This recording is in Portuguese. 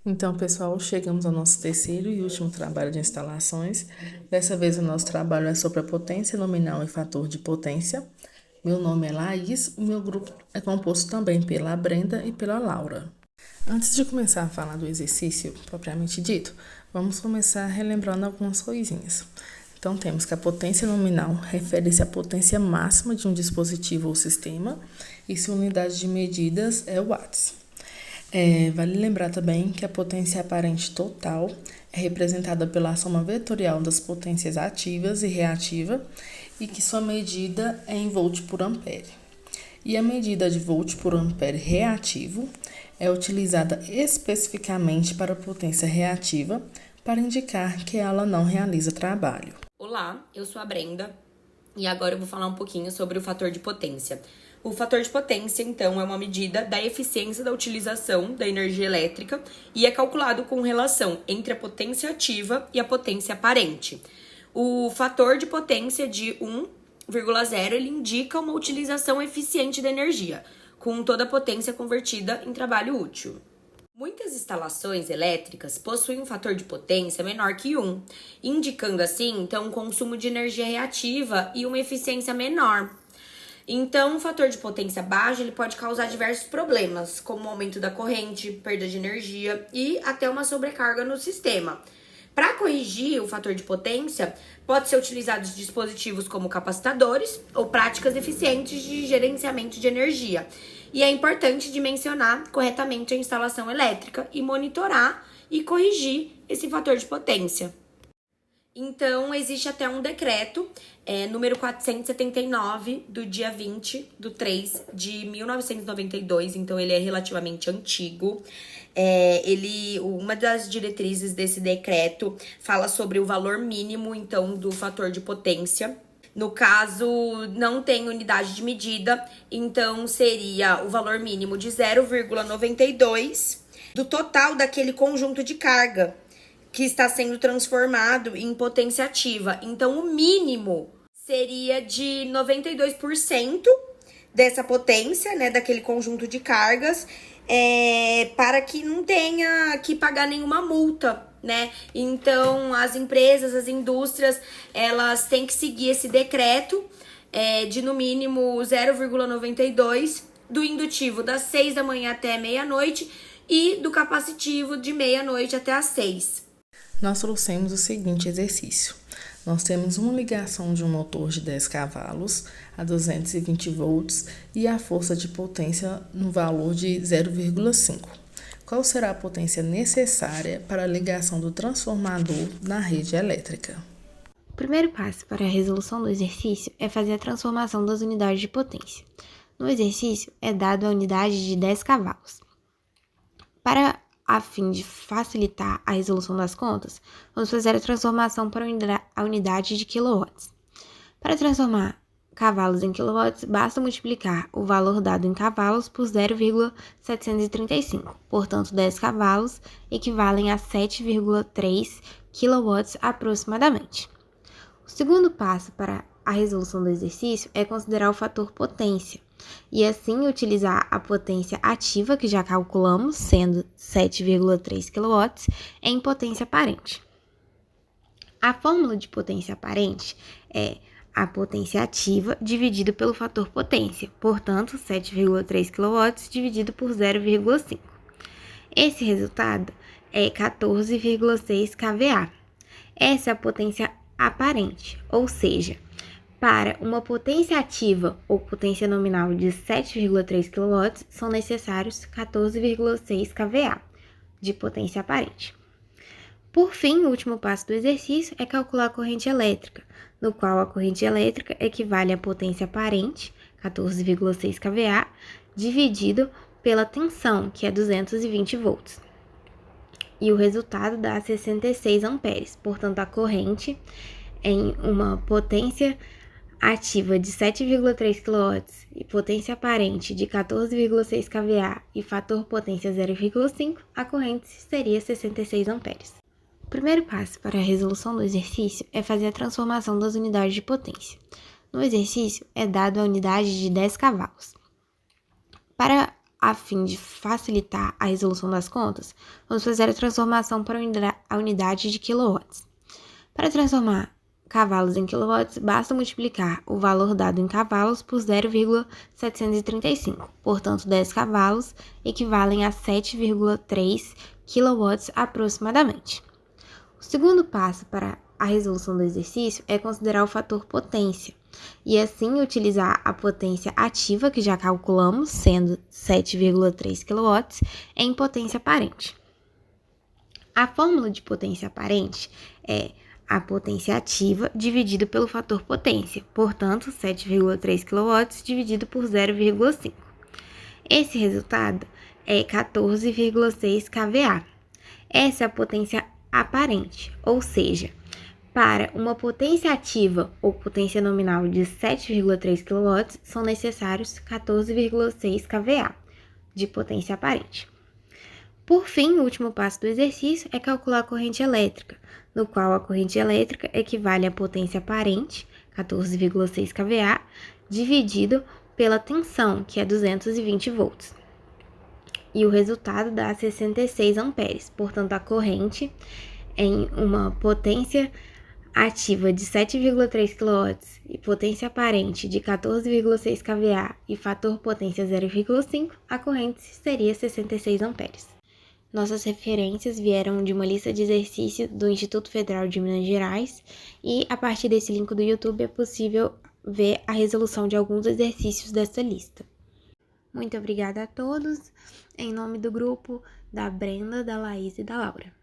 Então, pessoal, chegamos ao nosso terceiro e último trabalho de instalações. Dessa vez, o nosso trabalho é sobre a potência nominal e fator de potência. Meu nome é Laís, o meu grupo é composto também pela Brenda e pela Laura. Antes de começar a falar do exercício propriamente dito, vamos começar relembrando algumas coisinhas. Então, temos que a potência nominal refere-se à potência máxima de um dispositivo ou sistema e sua unidade de medidas é o watts. Vale lembrar também que a potência aparente total é representada pela soma vetorial das potências ativas e reativa e que sua medida é em volt por ampere. E a medida de volt por ampere reativo é utilizada especificamente para a potência reativa para indicar que ela não realiza trabalho. Olá, eu sou a Brenda e agora eu vou falar um pouquinho sobre o fator de potência. O fator de potência, então, é uma medida da eficiência da utilização da energia elétrica e é calculado com relação entre a potência ativa e a potência aparente. O fator de potência de 1,0 ele indica uma utilização eficiente da energia, com toda a potência convertida em trabalho útil. Muitas instalações elétricas possuem um fator de potência menor que 1, indicando assim, então, um consumo de energia reativa e uma eficiência menor. Então, um fator de potência baixo ele pode causar diversos problemas, como o aumento da corrente, perda de energia e até uma sobrecarga no sistema. Para corrigir o fator de potência, pode ser utilizados dispositivos como capacitadores ou práticas eficientes de gerenciamento de energia. E é importante dimensionar corretamente a instalação elétrica e monitorar e corrigir esse fator de potência. Então, existe até um decreto, número 479, do dia 20/3 de 1992, então ele é relativamente antigo. Uma das diretrizes desse decreto fala sobre o valor mínimo, então, do fator de potência. No caso, não tem unidade de medida, então seria o valor mínimo de 0,92 do total daquele conjunto de carga que está sendo transformado em potência ativa. Então, o mínimo seria de 92% dessa potência, né, daquele conjunto de cargas, para que não tenha que pagar nenhuma multa, né? Então, as empresas, as indústrias, elas têm que seguir esse decreto de no mínimo 0,92 do indutivo das 6 da manhã até meia-noite e do capacitivo de meia-noite até às 6. Nós trouxemos o seguinte exercício. Nós temos uma ligação de um motor de 10 cavalos a 220 volts e a força de potência no valor de 0,5. Qual será a potência necessária para a ligação do transformador na rede elétrica? O primeiro passo para a resolução do exercício é fazer a transformação das unidades de potência. No exercício, é dado a unidade de 10 cavalos. A fim de facilitar a resolução das contas, vamos fazer a transformação para a unidade de quilowatts. Para transformar cavalos em quilowatts, basta multiplicar o valor dado em cavalos por 0,735. Portanto, 10 cavalos equivalem a 7,3 quilowatts aproximadamente. O segundo passo para a resolução do exercício é considerar o fator potência e assim utilizar a potência ativa que já calculamos, sendo 7,3 kW, em potência aparente. A fórmula de potência aparente é a potência ativa dividido pelo fator potência, portanto, 7,3 kW dividido por 0,5. Esse resultado é 14,6 kVA. Essa é a potência aparente, ou seja, para uma potência ativa ou potência nominal de 7,3 kW, são necessários 14,6 kVA de potência aparente. Por fim, o último passo do exercício é calcular a corrente elétrica, no qual a corrente elétrica equivale à potência aparente, 14,6 kVA, dividido pela tensão, que é 220 volts. E o resultado dá 66 amperes. Portanto, a corrente em uma potência ativa de 7,3 kW e potência aparente de 14,6 kVA e fator potência 0,5, a corrente seria 66 amperes. O primeiro passo para a resolução do exercício é fazer a transformação das unidades de potência. No exercício, é dado a unidade de 10 cavalos. Para a fim de facilitar a resolução das contas, vamos fazer a transformação para a unidade de quilowatts. Para transformar cavalos em quilowatts, basta multiplicar o valor dado em cavalos por 0,735. Portanto, 10 cavalos equivalem a 7,3 quilowatts aproximadamente. O segundo passo para a resolução do exercício é considerar o fator potência e assim utilizar a potência ativa que já calculamos, sendo 7,3 kW, em potência aparente. A fórmula de potência aparente é a potência ativa dividido pelo fator potência, portanto, 7,3 kW dividido por 0,5. Esse resultado é 14,6 kVA. Essa é a potência aparente, ou seja, para uma potência ativa ou potência nominal de 7,3 kW, são necessários 14,6 kVA de potência aparente. Por fim, o último passo do exercício é calcular a corrente elétrica, no qual a corrente elétrica equivale à potência aparente, 14,6 kVA, dividido pela tensão, que é 220 volts. E o resultado dá 66 amperes. Portanto, a corrente em uma potência ativa de 7,3 kW e potência aparente de 14,6 kVA e fator potência 0,5, a corrente seria 66 amperes. Nossas referências vieram de uma lista de exercícios do Instituto Federal de Minas Gerais e, a partir desse link do YouTube, é possível ver a resolução de alguns exercícios dessa lista. Muito obrigada a todos, em nome do grupo da Brenda, da Laís e da Laura.